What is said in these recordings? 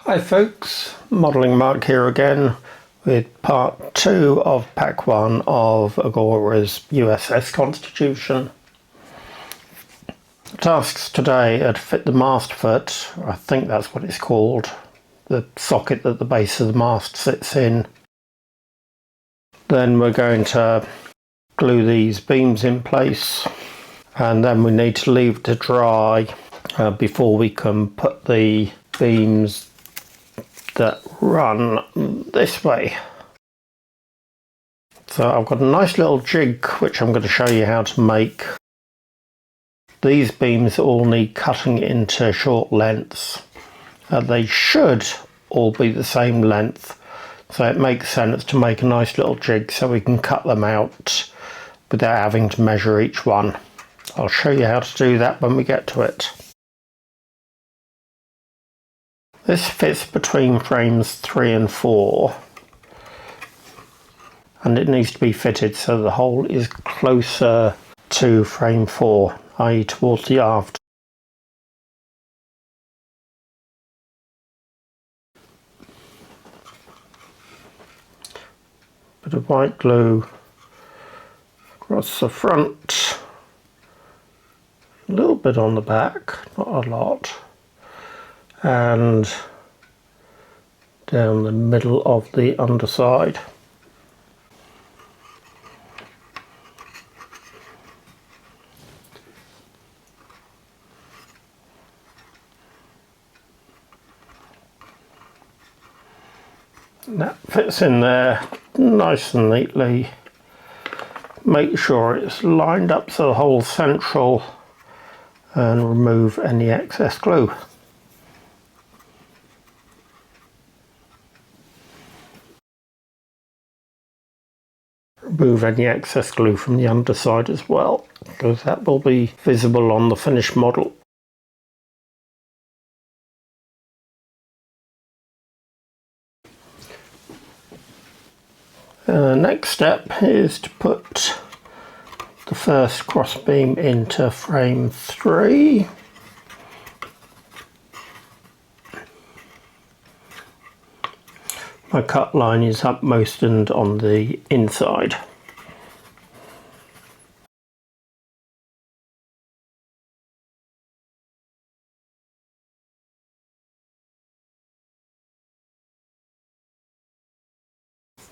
Hi folks, Modelling Mark here again with part 2 of pack 1 of Agora's USS Constitution. The tasks today are to fit the mast foot, I think that's what it's called, the socket that the base of the mast sits in. Then we're going to glue these beams in place, and then we need to leave it to dry before we can put the beams that run this way. So I've got a nice little jig which I'm going to show you how to make. These beams all need cutting into short lengths. They should all be the same length, so it makes sense to make a nice little jig so we can cut them out without having to measure each one. I'll show you how to do that when we get to it. This fits between frames 3 and 4, and it needs to be fitted so the hole is closer to frame 4, i.e. towards the aft. Bit of white glue across the front, a little bit on the back, not a lot, and down the middle of the underside. And that fits in there nice and neatly. Make sure it's lined up so the hole's central, and remove any excess glue. Remove any excess glue from the underside as well, because that will be visible on the finished model. Next step is to put the first cross beam into frame 3. My cut line is upmost and on the inside.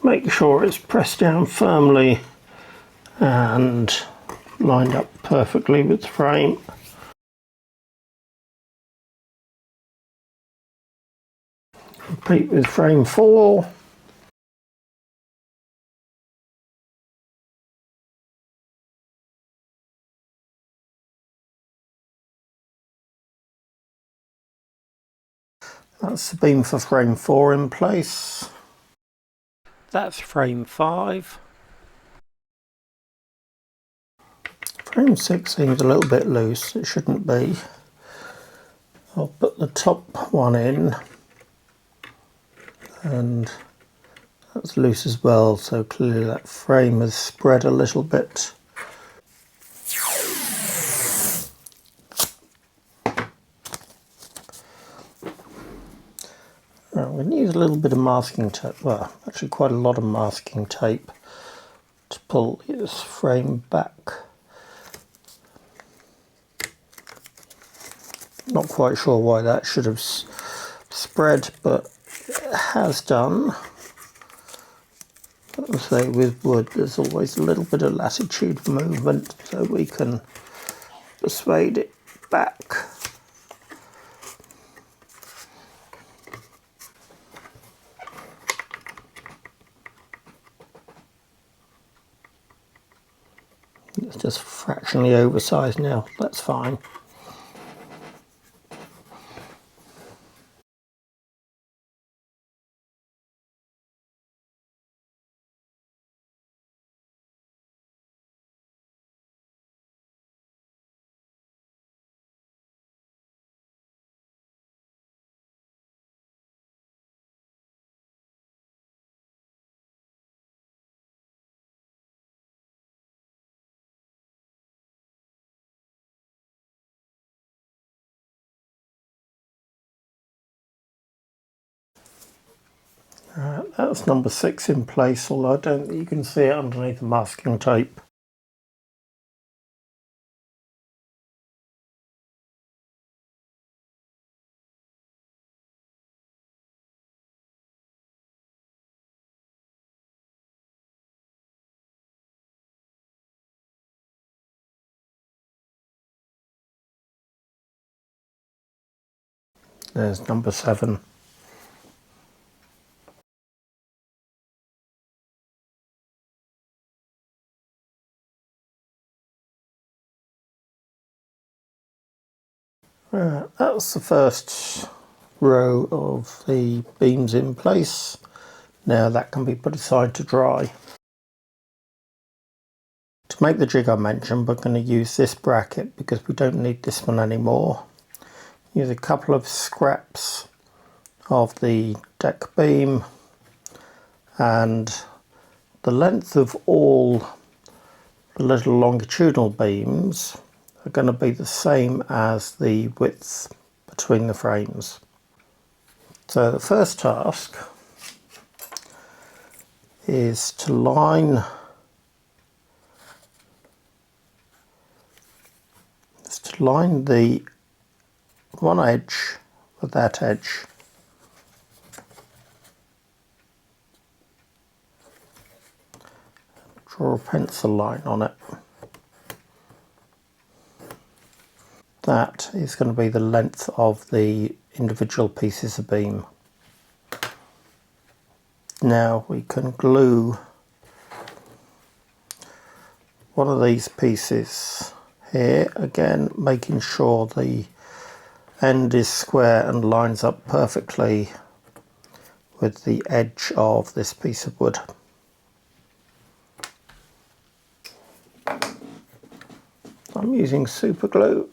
Make sure it's pressed down firmly and lined up perfectly with the frame. Repeat with frame 4. That's the beam for frame 4 in place. That's frame 5. Frame 6 seems a little bit loose, it shouldn't be. I'll put the top one in, and that's loose as well, so clearly that frame has spread a little bit. I'm going to use a little bit of masking tape, well actually quite a lot of masking tape, to pull this frame back. Not quite sure why that should have spread, but it has done. As I say, with wood there's always a little bit of latitude movement, so we can persuade it back. It's just fractionally oversized now, that's fine. That's number 6 in place, although I don't think you can see it underneath the masking tape. There's number 7. That's the first row of the beams in place. Now that can be put aside to dry. To make the jig I mentioned, we're going to use this bracket because we don't need this one anymore. Use a couple of scraps of the deck beam, and the length of all the little longitudinal beams are going to be the same as the width between the frames. So the first task is to line the one edge with that edge. Draw a pencil line on it. That is going to be the length of the individual pieces of beam. Now we can glue one of these pieces here, again making sure the end is square and lines up perfectly with the edge of this piece of wood. I'm using super glue.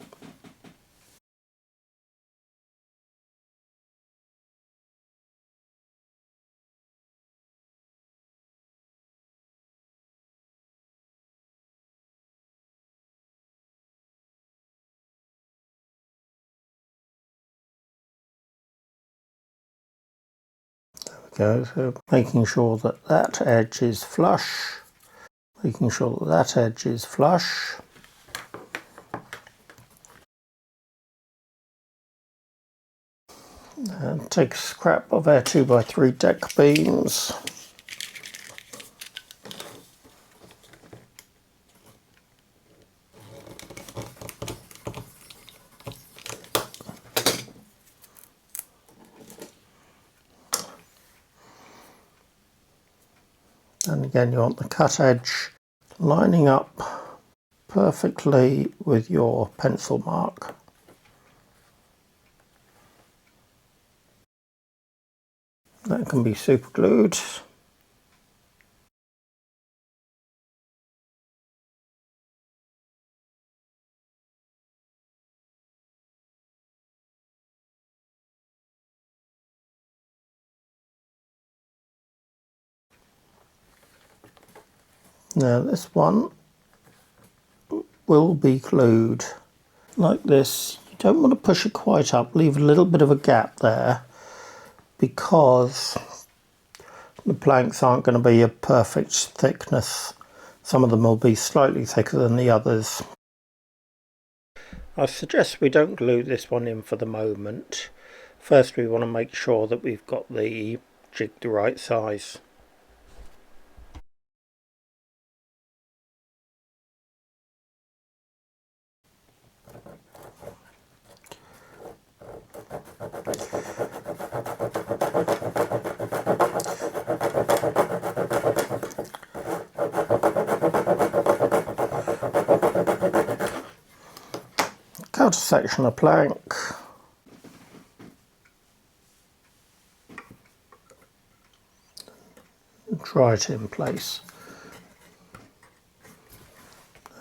Go, so making sure that that edge is flush, making sure that that edge is flush. And take a scrap of our 2x3 deck beams. And again, you want the cut edge lining up perfectly with your pencil mark. That can be super glued. Now this one will be glued like this. You don't want to push it quite up, leave a little bit of a gap there because the planks aren't going to be a perfect thickness. Some of them will be slightly thicker than the others. I suggest we don't glue this one in for the moment. First we want to make sure that we've got the jig the right size. Cut a section of plank. Dry it in place.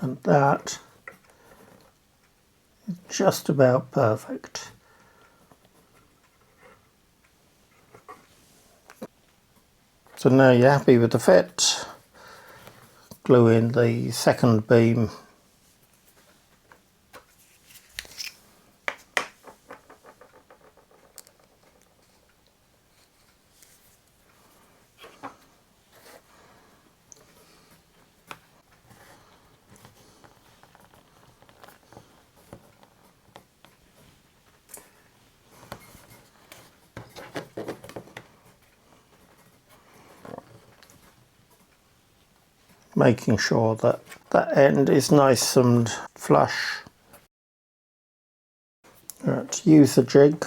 And that is just about perfect. So now you're happy with the fit, glue in the second beam. making sure that that end is nice and flush. Right, use the jig.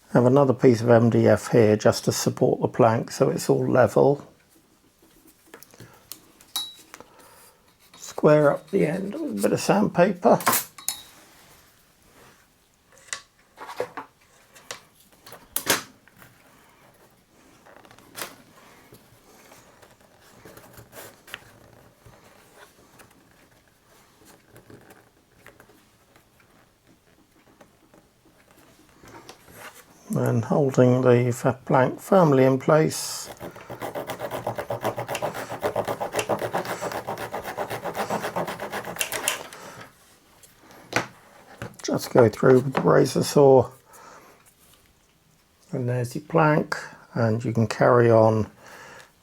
I have another piece of MDF here just to support the plank so it's all level. Square up the end with a bit of sandpaper. And holding the plank firmly in place. Just go through with the razor saw. And there's your plank, and you can carry on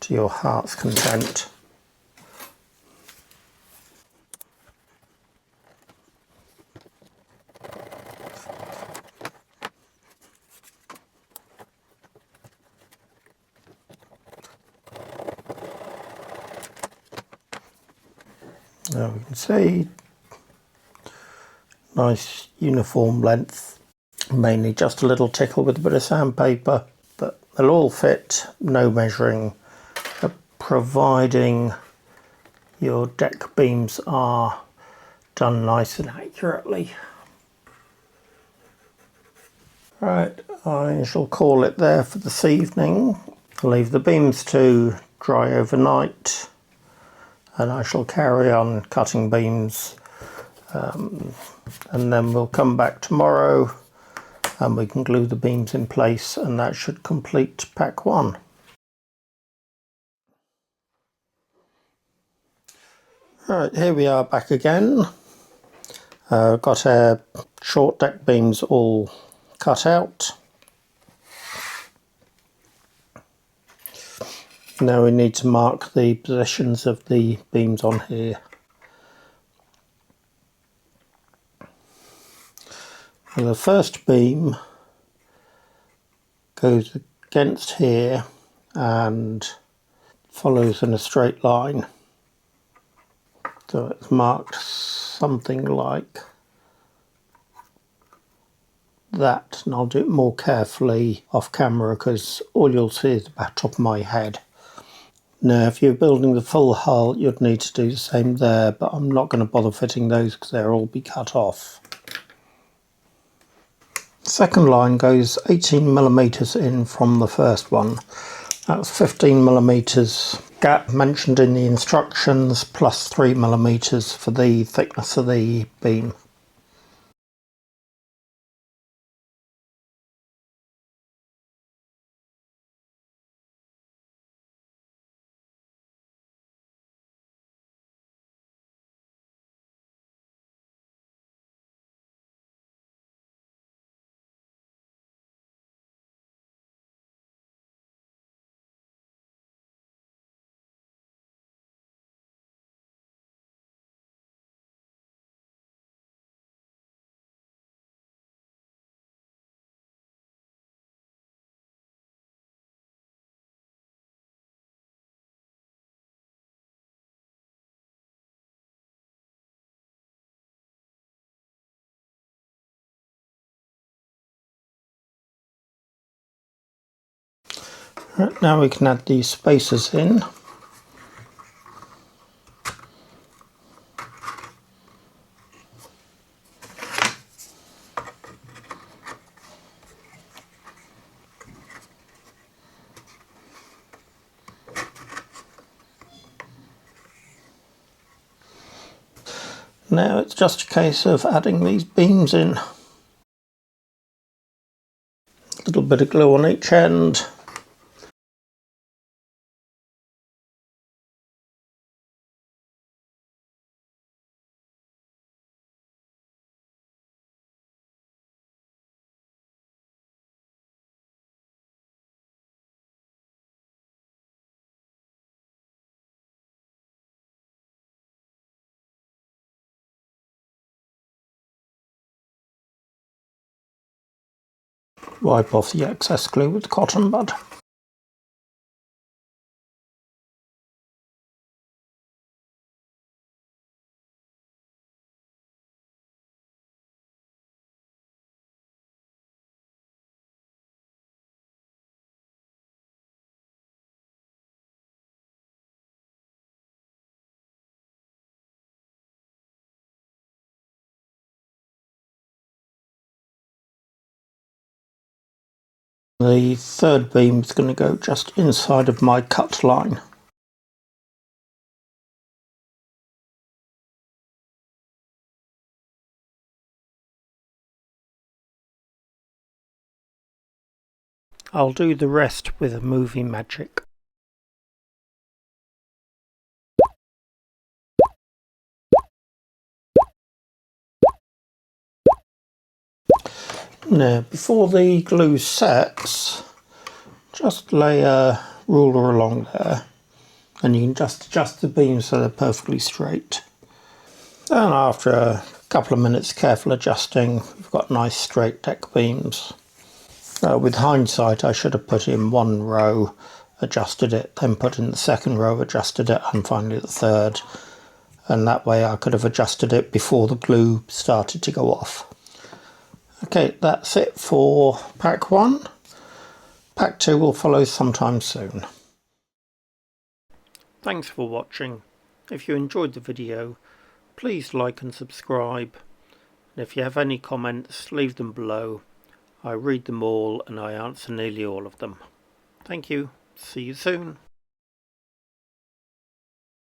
to your heart's content. Now we can see nice uniform length, mainly just a little tickle with a bit of sandpaper, but they'll all fit, no measuring, providing your deck beams are done nice and accurately. Right, I shall call it there for this evening. I'll leave the beams to dry overnight, and I shall carry on cutting beams, and then we'll come back tomorrow and we can glue the beams in place, and that should complete pack 1. Right, here we are back again. Got our short deck beams all cut out. Now we need to mark the positions of the beams on here. And the first beam goes against here and follows in a straight line. So it's marked something like that, and I'll do it more carefully off camera because all you'll see is the top of my head. Now if you're building the full hull you'd need to do the same there, but I'm not going to bother fitting those because they'll all be cut off. The second line goes 18mm in from the first one. That's 15mm gap mentioned in the instructions, plus 3mm for the thickness of the beam. Right, now we can add these spacers in. Now it's just a case of adding these beams in. A little bit of glue on each end. Wipe off the excess glue with cotton bud. The third beam is going to go just inside of my cut line. I'll do the rest with a movie magic. Now, before the glue sets, just lay a ruler along there, and you can just adjust the beams so they're perfectly straight. And after a couple of minutes careful adjusting, you've got nice straight deck beams. With hindsight, I should have put in one row, adjusted it, then put in the second row, adjusted it, and finally the third. And that way I could have adjusted it before the glue started to go off. Okay, that's it for pack 1. Pack 2 will follow sometime soon. Thanks for watching. If you enjoyed the video, please like and subscribe. And if you have any comments, leave them below. I read them all and I answer nearly all of them. Thank you. See you soon.